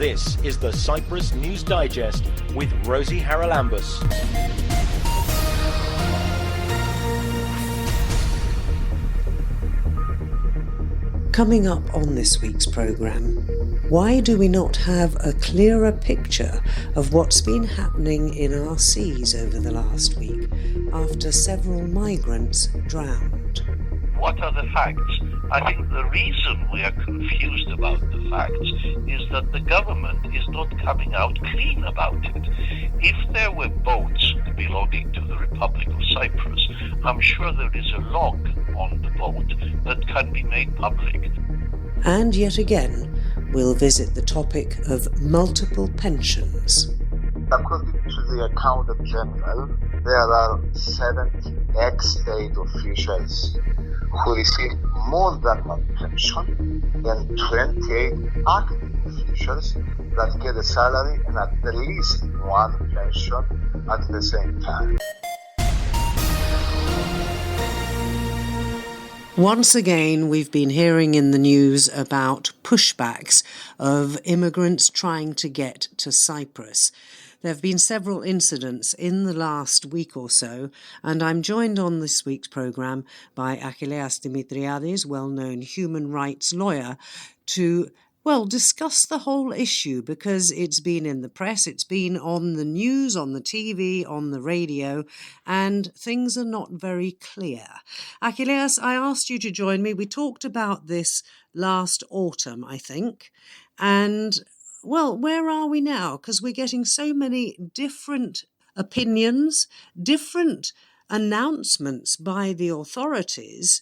This is the Cyprus News Digest with Rosie Haralambous. Coming up on this week's programme, why do we not have a clearer picture of what's been happening in our seas over the last week after several migrants drowned? What are the facts? I think the reason we are confused about the facts is that the government is not coming out clean about it. If there were boats belonging to the Republic of Cyprus, I'm sure there is a log on the boat that can be made public. And yet again, we'll visit the topic of multiple pensions. According to the Accountant General, there are 70 ex-state officials who receive more than one pension and 28 active officials that get a salary and at least one pension at the same time. Once again, we've been hearing in the news about pushbacks of immigrants trying to get to Cyprus. There have been several incidents in the last week or so, and I'm joined on this week's programme by Achilleas Dimitriadis, well-known human rights lawyer, to discuss the whole issue, because it's been in the press, it's been on the news, on the TV, on the radio, and things are not very clear. Achilleas, I asked you to join me. We talked about this last autumn, I think, and where are we now? Because we're getting so many different opinions, different announcements by the authorities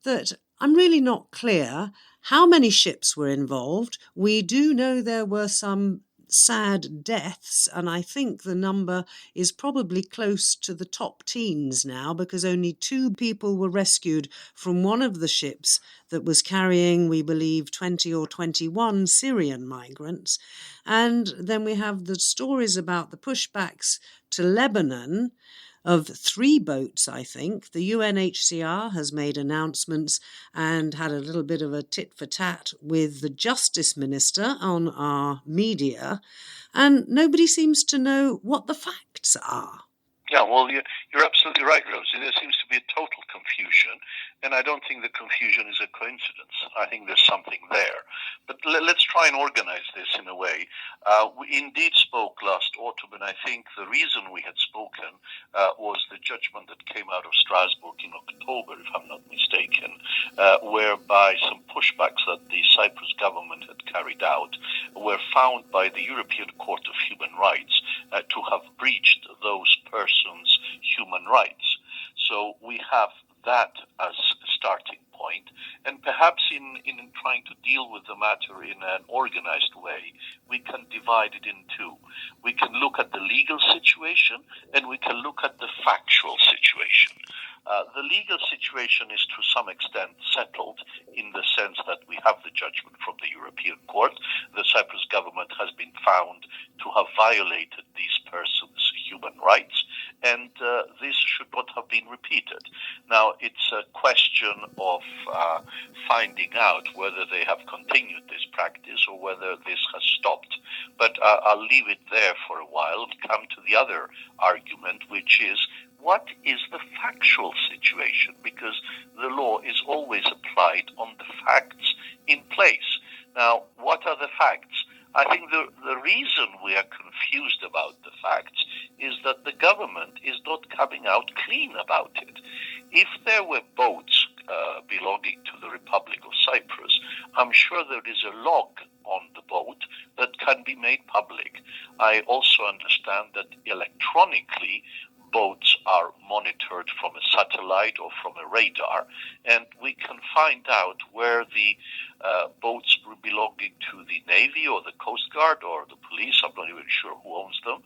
that I'm really not clear how many ships were involved. We do know there were some sad deaths, and I think the number is probably close to the top teens now, because only 2 people were rescued from one of the ships that was carrying, we believe, 20 or 21 Syrian migrants. And then we have the stories about the pushbacks to Lebanon of 3 boats, I think. The UNHCR has made announcements and had a little bit of a tit-for-tat with the Justice Minister on our media, and nobody seems to know what the facts are. Yeah, well, you're absolutely right, Rosie. There seems to be a total confusion, and I don't think the confusion is a coincidence. I think there's something there. But let's try and organize this in a way. We indeed spoke last autumn, and I think the reason we had spoken was the judgment that came out of Strasbourg in October, if I'm not mistaken, whereby some pushbacks that the Cyprus government had carried out were found by the European Court of Human Rights to have breached those persons' human rights. So we have that as a starting point, and perhaps in trying to deal with the matter in an organized way, we can divide it in 2. We can look at the legal situation, and we can look at the factual situation. The legal situation is to some extent settled in the sense that we have the judgment from the European Court. The Cyprus government has been found to have violated these persons' human rights, and this should not have been repeated. Now, it's a question of finding out whether they have continued this practice or whether this has stopped. But I'll leave it there for a while and come to the other argument, which is, what is the factual situation? Because the law is always applied on the facts in place. Now, what are the facts? I think the reason we are confused about the facts is that the government is not coming out clean about it. If there were boats belonging to the Republic of Cyprus, I'm sure there is a log on the boat that can be made public. I also understand that electronically boats are monitored from a satellite or from a radar, and we can find out where the boats belonging to the Navy or the Coast Guard or the police, I'm not even sure who owns them,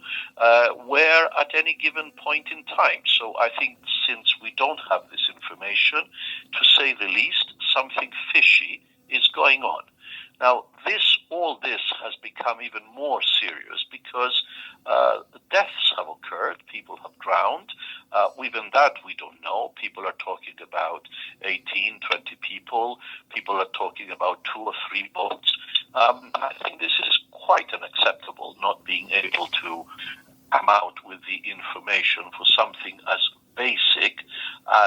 where at any given point in time. So I think since we don't have this information, to say the least, something fishy is going on. Now, all this has become even more serious because deaths have occurred, people have drowned. Even that we don't know. People are talking about 18, 20 people. People are talking about 2 or 3 boats. I think this is quite unacceptable not being able to come out with the information for something as basic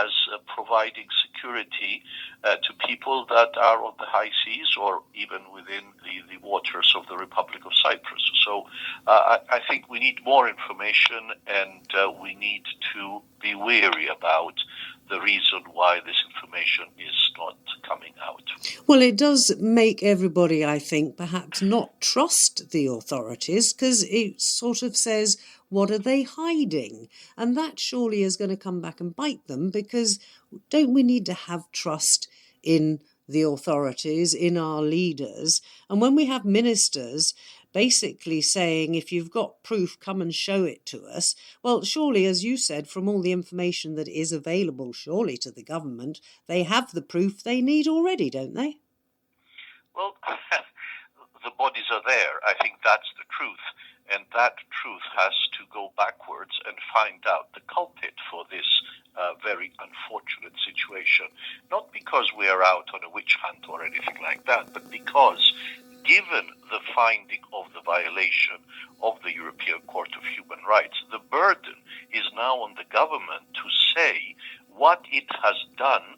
as providing security to people that are on the high seas or even within the waters of the Republic of Cyprus. So I think we need more information, and we need to be wary about the reason why this information is not coming out. Well, it does make everybody, I think, perhaps not trust the authorities, because it sort of says, what are they hiding? And that surely is going to come back and bite them, because don't we need to have trust in the authorities, in our leaders? And when we have ministers basically saying, if you've got proof, come and show it to us. Well, surely, as you said, from all the information that is available, surely to the government, they have the proof they need already, don't they? Well, the bodies are there. I think that's the truth. And that truth has to go backwards and find out the culprit for this very unfortunate situation. Not because we are out on a witch hunt or anything like that, but because given the finding of the violation of the European Court of Human Rights, the burden is now on the government to say what it has done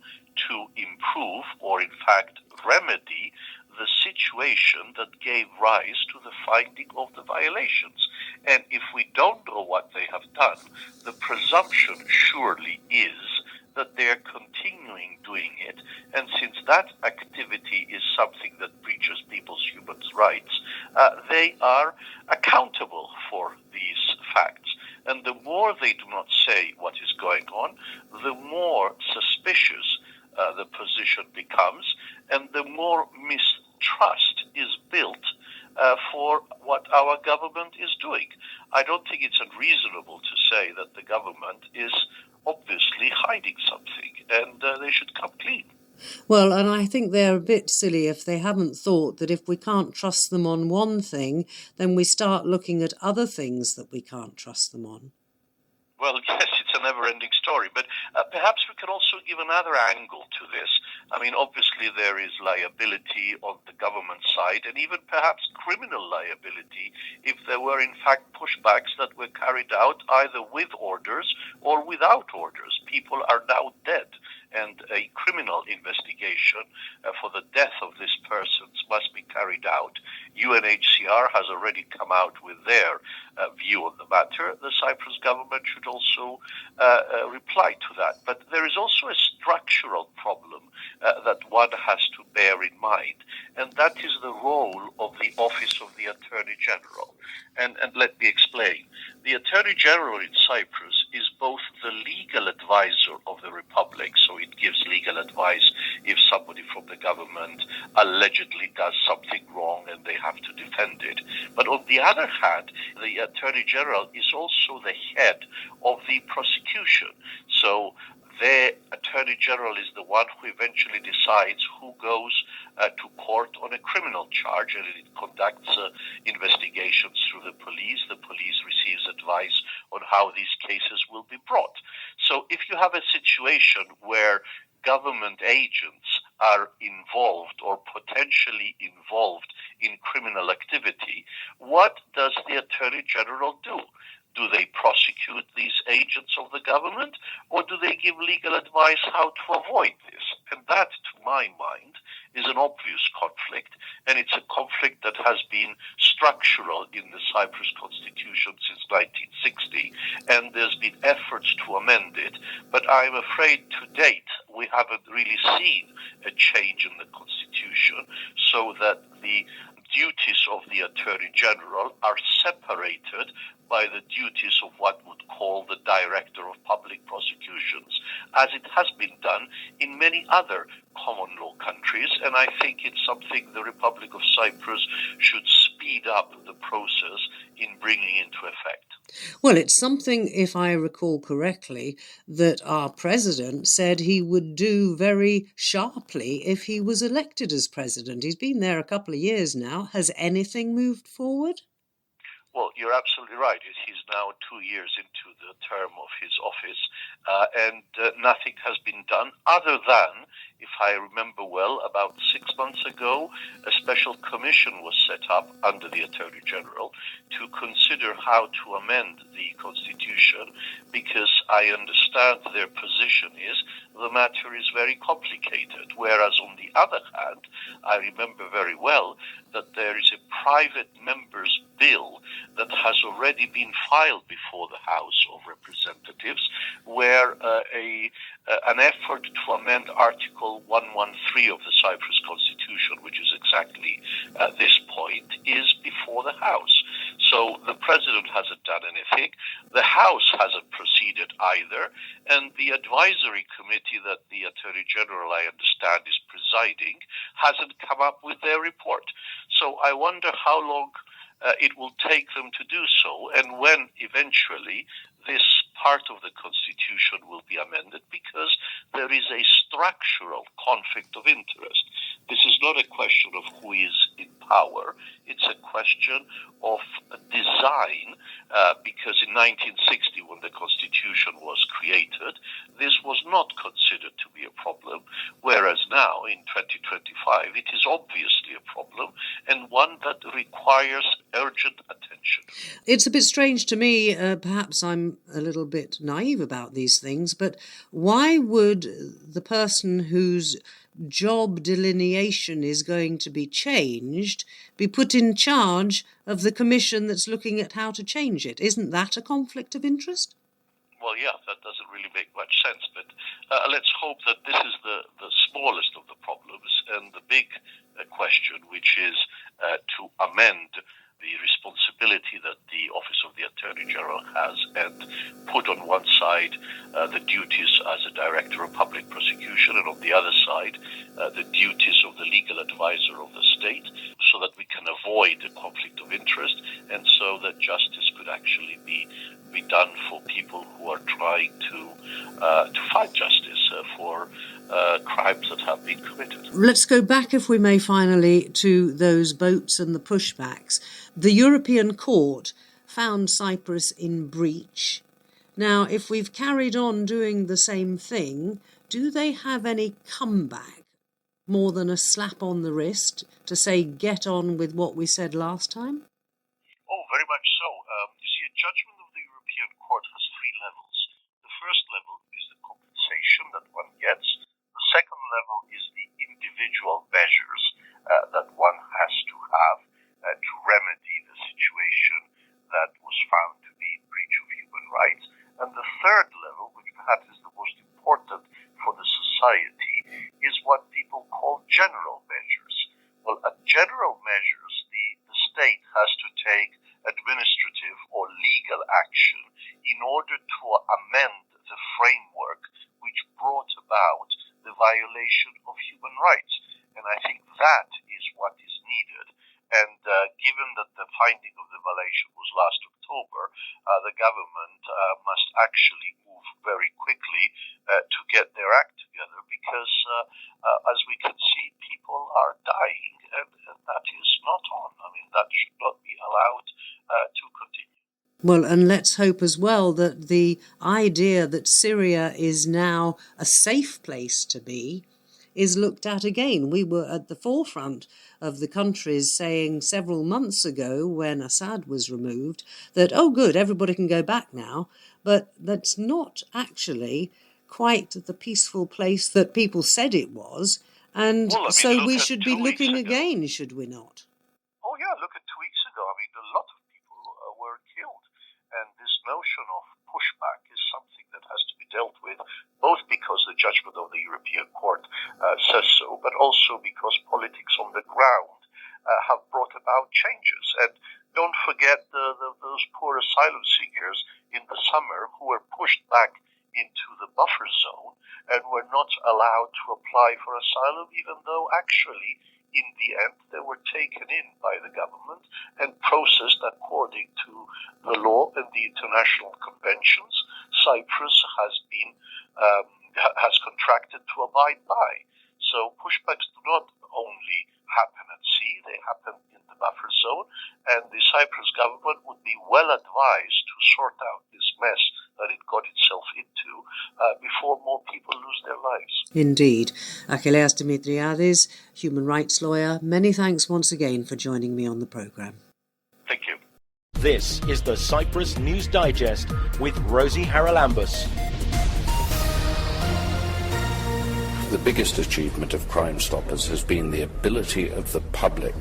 to improve or, in fact, remedy the situation that gave rise to the finding of the violations. And if we don't know what they have done, the presumption surely is that they're continuing doing it. And since that activity is something that breaches people's human rights, they are accountable for these facts. And the more they do not say what is going on, the more suspicious the position becomes, and the more mistrust is built for what our government is doing. I don't think it's unreasonable to say that the government is obviously hiding something, and they should come clean. Well, and I think they're a bit silly if they haven't thought that if we can't trust them on one thing, then we start looking at other things that we can't trust them on. Well, yes, it's a never-ending story, but perhaps we can also give another angle to this. I mean, obviously there is liability on the government side, and even perhaps criminal liability if there were in fact pushbacks that were carried out either with orders or without orders. People are now dead, and a criminal investigation for the death of these persons must be carried out. UNHCR has already come out with their view on the matter. The Cyprus government should also reply to that. But there is also a structural problem that one has to bear in mind, and that is the role of the Office of the Attorney General. And let me explain. The Attorney General in Cyprus is both the legal advisor of the Republic, so it gives legal advice if somebody from the government allegedly does something wrong and they have to defend it. But on the other hand, the Attorney General is also the head of the prosecution. So the Attorney General is the one who eventually decides who goes to court on a criminal charge, and it conducts investigations through the police. The police receives advice on how these cases will be brought. So if you have a situation where government agents are involved or potentially involved in criminal activity, what does the Attorney General do? Do they prosecute these agents of the government, or do they give legal advice how to avoid this? And that, to my mind, is an obvious conflict, and it's a conflict that has been structural in the Cyprus constitution since 1960, and there's been efforts to amend it, but I'm afraid to date we haven't really seen a change in the constitution so that the duties of the Attorney General are separated by the duties of what would call the Director of Public Prosecutions, as it has been done in many other common law countries, and I think it's something the Republic of Cyprus should speed up the process in bringing into effect. Well, it's something, if I recall correctly, that our president said he would do very sharply if he was elected as president. He's been there a couple of years now. Has anything moved forward? Well, you're absolutely right. He's now 2 years into the term of his office, and nothing has been done other than, if I remember well, about 6 months ago, a special commission was set up under the Attorney General to consider how to amend the Constitution, because I understand their position is the matter is very complicated. Whereas on the other hand, I remember very well that there is a private member's bill that has already been filed before the House of Representatives, where an effort to amend Article 113 of the Cyprus Constitution, which is exactly this point, is before the House. So the President hasn't done anything, the House hasn't proceeded either, and the advisory committee that the Attorney General, I understand, is presiding, hasn't come up with their report. So I wonder how long it will take them to do so, and when eventually this part of the Constitution will be amended, because there is a structural conflict of interest. This is not a question of who is in power, it's a question of design, because in 1960, when the Constitution was created, this was not considered to be a problem, whereas now, in 2025, it is obviously a problem, and one that requires urgent attention. It's a bit strange to me, perhaps I'm a little bit naive about these things, but why would the person whose job delineation is going to be changed be put in charge of the commission that's looking at how to change it? Isn't that a conflict of interest? Well, yeah, that doesn't really make much sense, but let's hope that this is the smallest of the problems, and the big question, which is to amend the responsibility that the Office of the Attorney General has, and put on one side the duties as a Director of Public Prosecution, and on the other side the duties of the legal advisor of the state, so that we can avoid a conflict of interest, and so that justice could actually be done for people who are trying to fight justice for crimes that have been committed. Let's go back, if we may, finally, to those boats and the pushbacks. The European Court found Cyprus in breach. Now, if we've carried on doing the same thing, do they have any comeback, more than a slap on the wrist, to say, get on with what we said last time? Oh, very much so. You see, a judgment of the European Court has three levels. The first level is the compensation that one gets. The second level is the individual measures that one has to have to remedy the situation that was found to be breach of human rights. And the third level, which perhaps is the most important for the society, is what people call general measures. Well, at general measures, the state has to take administrative or legal action in order to amend the framework which brought about the violation of human rights. And I think that is what is needed. And given that the finding of the violation was last October, the government must actually move very quickly to get their act together, because as we can see, people are dying, and that is not on. I mean, that should not be allowed to continue. Well, and let's hope as well that the idea that Syria is now a safe place to be is looked at again. We were at the forefront of the countries saying several months ago, when Assad was removed, that, oh good, everybody can go back now, but that's not actually quite the peaceful place that people said it was, and Well, so we should be looking again, should we not? Oh yeah, look at 2 weeks ago. I mean, a lot of people were killed, and this notion of pushback is something that has to be dealt with, both because the judgment of the European Court says so, but also because politics on the ground have brought about changes. And don't forget those poor asylum seekers in the summer who were pushed back into the buffer zone and were not allowed to apply for asylum, even though actually in the end they were taken in by the government and processed according to the law and the international conventions Cyprus has contracted to abide by. So pushbacks do not only happen at sea, they happen in the buffer zone, and the Cyprus government would be well advised to sort out this mess that it got itself into before more people lose their lives. Indeed. Achilleas Dimitriades, human rights lawyer, many thanks once again for joining me on the programme. Thank you. This is the Cyprus News Digest with Rosie Haralambous. The biggest achievement of Crime Stoppers has been the ability of the public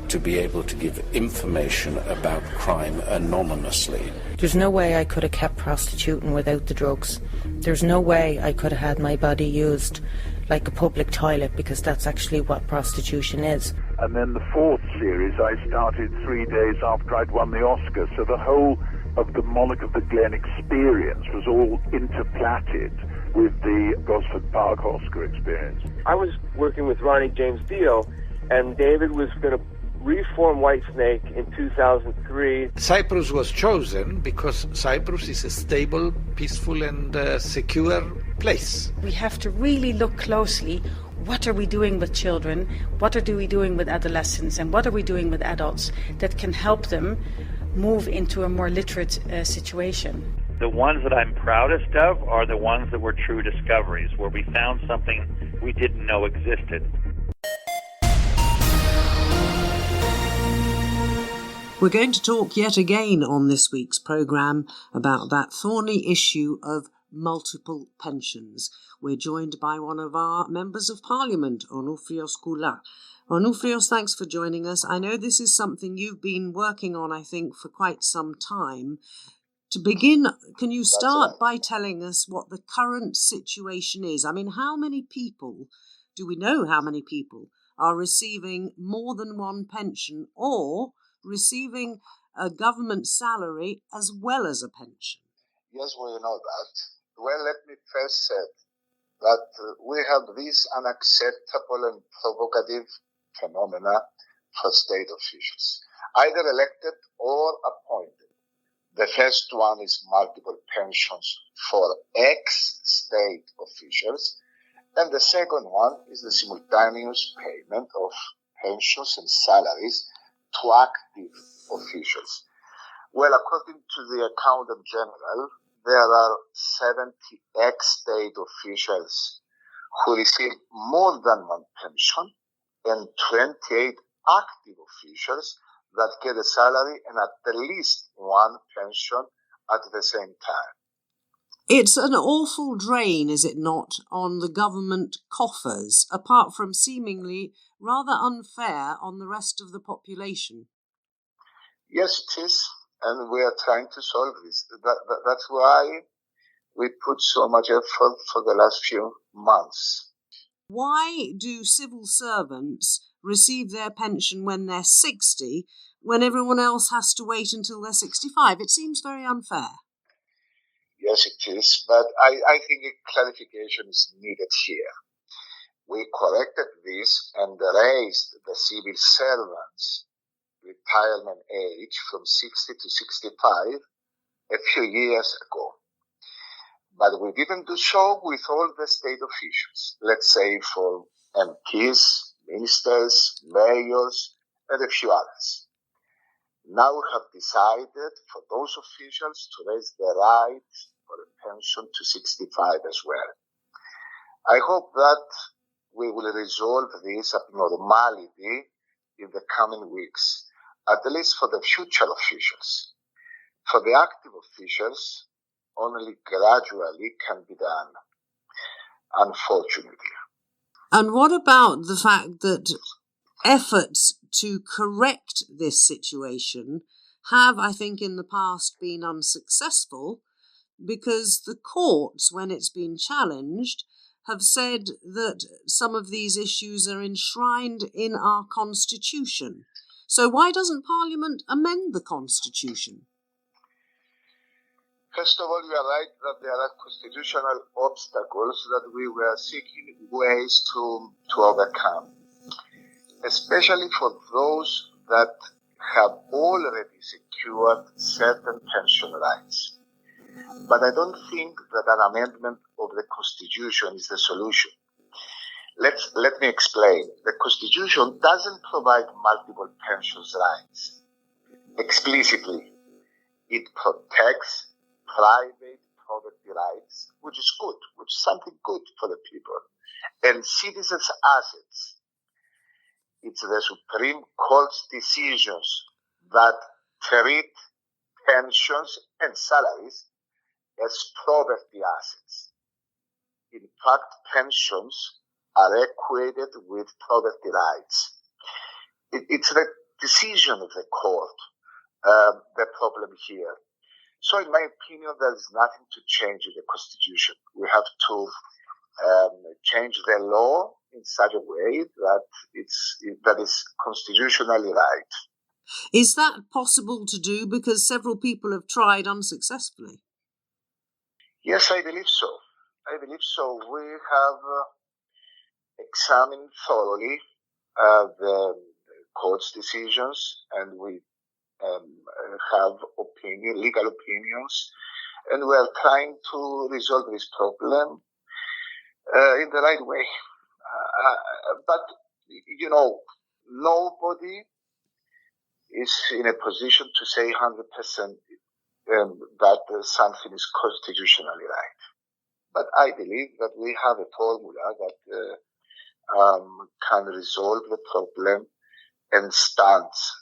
to be able to give information about crime anonymously. There's no way I could have kept prostituting without the drugs. There's no way I could have had my body used like a public toilet, because that's actually what prostitution is. And then the fourth series I started 3 days after I'd won the Oscar, so the whole of the Monarch of the Glen experience was all interplatted with the Gosford Park Oscar experience. I was working with Ronnie James Dio, and David was going to reform Whitesnake in 2003. Cyprus was chosen because Cyprus is a stable, peaceful and secure place. We have to really look closely. What are we doing with children? What are we doing with adolescents? And what are we doing with adults that can help them move into a more literate situation? The ones that I'm proudest of are the ones that were true discoveries, where we found something we didn't know existed. We're going to talk yet again on this week's programme about that thorny issue of multiple pensions. We're joined by one of our members of Parliament, Onufrios Koula. Onufrios, thanks for joining us. I know this is something you've been working on, I think, for quite some time. To begin, can you start by telling us what the current situation is? I mean, how many people, do we know how many people, are receiving more than one pension or receiving a government salary as well as a pension? Yes, we know that. Well, let me first say that we have this unacceptable and provocative phenomena for state officials, either elected or appointed. The first one is multiple pensions for ex-state officials, and the second one is the simultaneous payment of pensions and salaries to active officials. Well, according to the Accountant General, there are 70 ex-state officials who receive more than one pension and 28 active officials that get a salary and at least one pension at the same time. It's an awful drain, is it not, on the government coffers, apart from seemingly rather unfair on the rest of the population? Yes, it is, and we are trying to solve this. That's why we put so much effort for the last few months. Why do civil servants receive their pension when they're 60, when everyone else has to wait until they're 65? It seems very unfair. Yes, it is, but I think a clarification is needed here. We corrected this and raised the civil servants' retirement age from 60 to 65 a few years ago. But we didn't do so with all the state officials, let's say for MPs, ministers, mayors, and a few others. Now we have decided for those officials to raise the right for a pension to 65 as well. I hope that we will resolve this abnormality in the coming weeks, at least for the future officials. For the active officials, only gradually can be done, unfortunately. And what about the fact that efforts to correct this situation have, I think, in the past been unsuccessful, because the courts, when it's been challenged, have said that some of these issues are enshrined in our constitution. So why doesn't Parliament amend the constitution? First of all, you are right that there are constitutional obstacles that we were seeking ways to overcome, especially for those that have already secured certain pension rights. But I don't think that an amendment of the Constitution is the solution. Let me explain. The Constitution doesn't provide multiple pensions rights. Explicitly, it protects private property rights, which is good, which is something good for the people, and citizens' assets. It's the Supreme Court's decisions that treat pensions and salaries as property assets. In fact, pensions are equated with property rights. It's the decision of the court, the problem here. So in my opinion, there is nothing to change in the Constitution. We have to change the law in such a way that is constitutionally right. Is that possible to do? Because several people have tried unsuccessfully. Yes, I believe so. We have examined thoroughly the court's decisions, and we have legal opinions, and we are trying to resolve this problem in the right way. But, nobody is in a position to say 100% that something is constitutionally right. But I believe that we have a formula that can resolve the problem and stands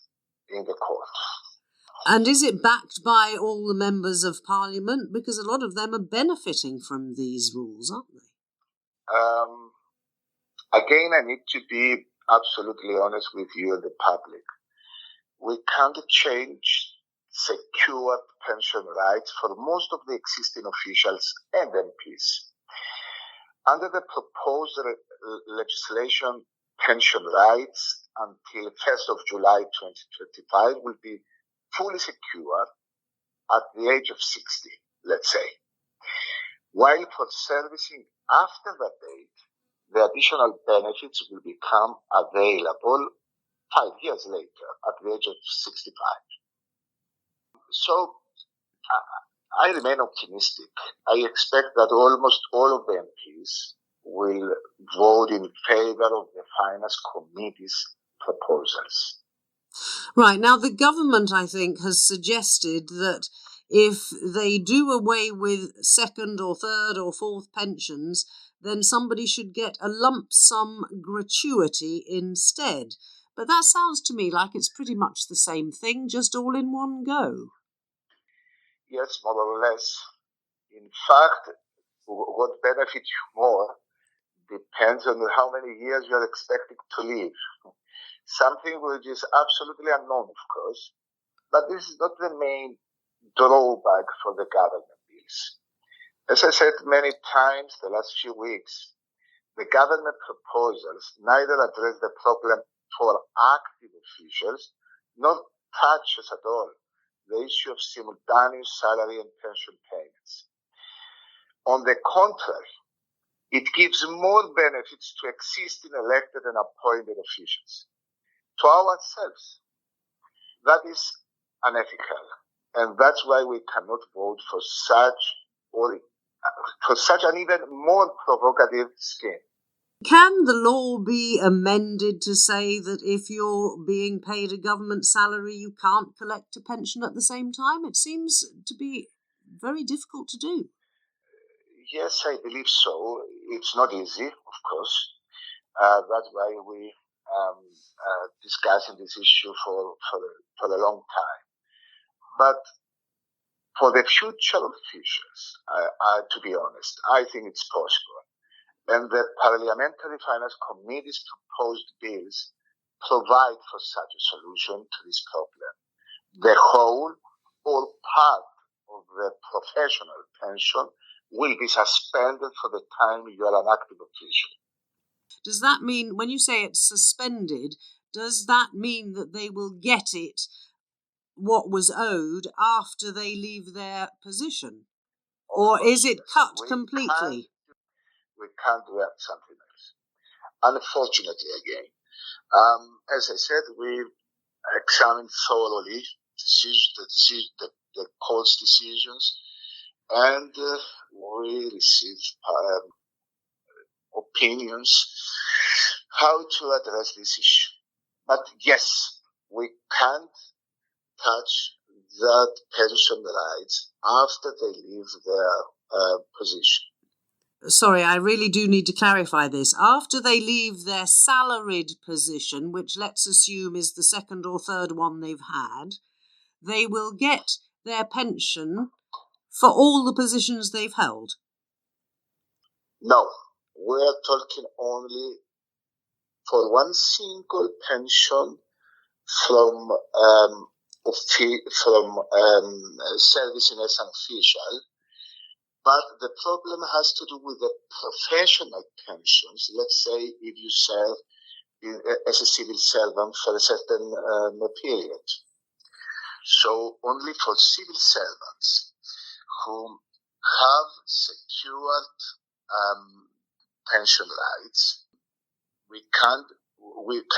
in the court. And is it backed by all the members of Parliament? Because a lot of them are benefiting from these rules, aren't they? Again, I need to be absolutely honest with you and the public. We can't change secure pension rights for most of the existing officials and MPs. Under the proposed legislation, pension rights until 1st of July 2025 will be fully secure at the age of 60, let's say. While for servicing after that date, the additional benefits will become available 5 years later at the age of 65. So I remain optimistic. I expect that almost all of the MPs will vote in favor of the Finance Committee's proposals. Right. Now, the government, I think, has suggested that if they do away with second or third or fourth pensions, then somebody should get a lump sum gratuity instead. But that sounds to me like it's pretty much the same thing, just all in one go. Yes, more or less. In fact, what benefits you more depends on how many years you are expecting to live. Something which is absolutely unknown, of course, but this is not the main drawback for the government bills. As I said many times the last few weeks, the government proposals neither address the problem for active officials, nor touches at all the issue of simultaneous salary and pension payments. On the contrary, it gives more benefits to existing elected and appointed officials, to ourselves. That is unethical, and that's why we cannot vote for such an even more provocative scheme. Can the law be amended to say that if you're being paid a government salary, you can't collect a pension at the same time? It seems to be very difficult to do. Yes, I believe so. It's not easy, of course. That's why we discussing this issue for a long time. But for the future officials, to be honest, I think it's possible. And the Parliamentary Finance Committee's proposed bills provide for such a solution to this problem. The whole or part of the professional pension will be suspended for the time you are an active official. Does that mean, when you say it's suspended, does that mean that they will get it, what was owed, after they leave their position? Or is it cut completely? We can't do something else. Unfortunately, again, as I said, we examined thoroughly the court's decisions, and we received opinions how to address this issue. But yes, we can't touch that pension rights after they leave their position. Sorry, I really do need to clarify this. After they leave their salaried position, which let's assume is the second or third one they've had, they will get their pension for all the positions they've held. No, we're talking only for one single pension from servicing as an official. But the problem has to do with the professional pensions. Let's say if you serve as a civil servant for a certain period. So only for civil servants who have secured pension rights, we can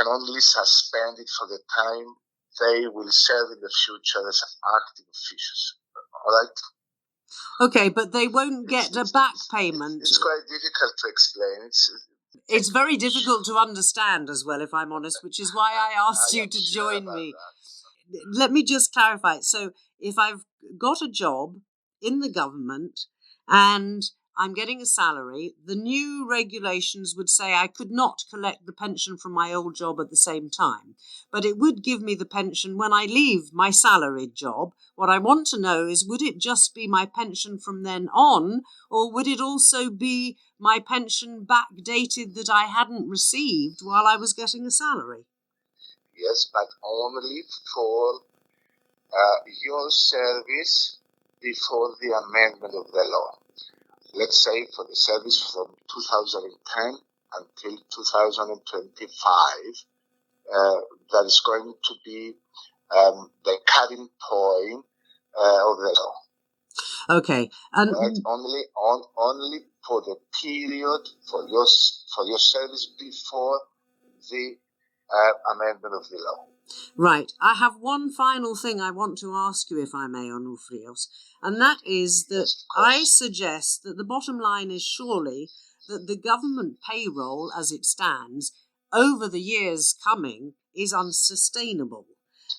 only suspend it for the time they will serve in the future as active officials. All right? Okay, but they won't get a back payment. It's quite difficult to explain. It's very difficult to understand as well, if I'm honest, which is why I asked you to join me. Let me just clarify. So if I've got a job in the government and I'm getting a salary, the new regulations would say I could not collect the pension from my old job at the same time, but it would give me the pension when I leave my salaried job. What I want to know is, would it just be my pension from then on, or would it also be my pension backdated that I hadn't received while I was getting a salary? Yes, but only for your service before the amendment of the law. Let's say for the service from 2010 until 2025, that is going to be the cutting point of the law. Okay, and right? Only for the period for your service before the amendment of the law. Right. I have one final thing I want to ask you, if I may, Onufrios, and that is that I suggest that the bottom line is surely that the government payroll, as it stands, over the years coming, is unsustainable,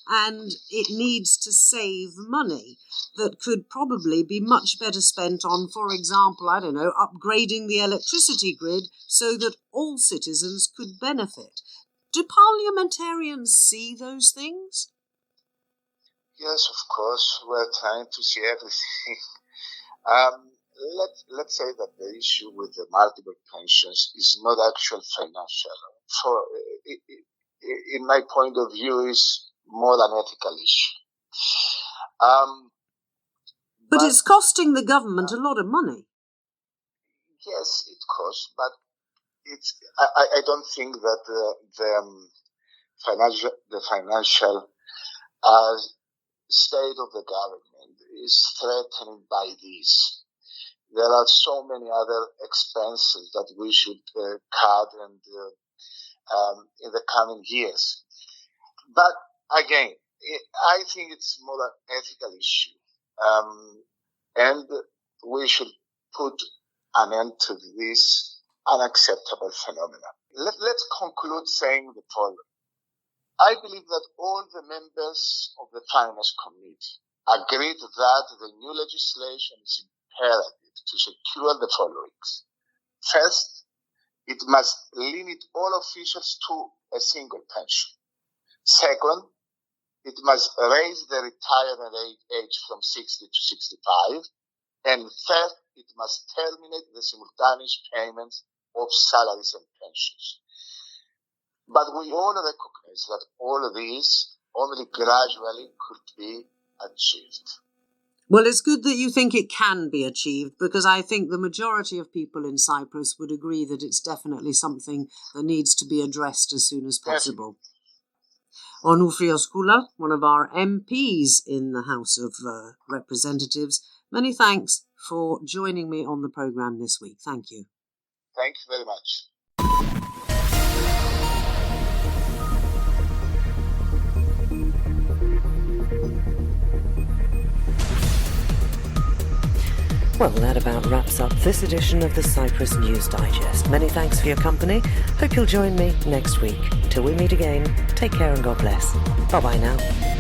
and it needs to save money that could probably be much better spent on, for example, I don't know, upgrading the electricity grid so that all citizens could benefit. Do parliamentarians see those things? Yes, of course. We're trying to see everything. Let's say that the issue with the multiple pensions is not actual financial. In my point of view, is more an ethical issue. But it's costing the government a lot of money. Yes, it costs, but I don't think that the financial state of the government is threatened by this. There are so many other expenses that we should cut and in the coming years. But again, I think it's more an ethical issue, and we should put an end to this unacceptable phenomenon. Let's conclude saying the following. I believe that all the members of the Finance Committee agreed that the new legislation is imperative to secure the following. First, it must limit all officials to a single pension. Second, it must raise the retirement age from 60 to 65. And third, it must terminate the simultaneous payments of salaries and pensions. But we all recognize that all of these only gradually could be achieved. Well, it's good that you think it can be achieved, because I think the majority of people in Cyprus would agree that it's definitely something that needs to be addressed as soon as possible. Onufrios Koulas, one of our MPs in the House of Representatives, many thanks for joining me on the programme this week. Thank you. Thank you very much. Well, that about wraps up this edition of the Cyprus News Digest. Many thanks for your company. Hope you'll join me next week. Till we meet again, take care and God bless. Bye-bye now.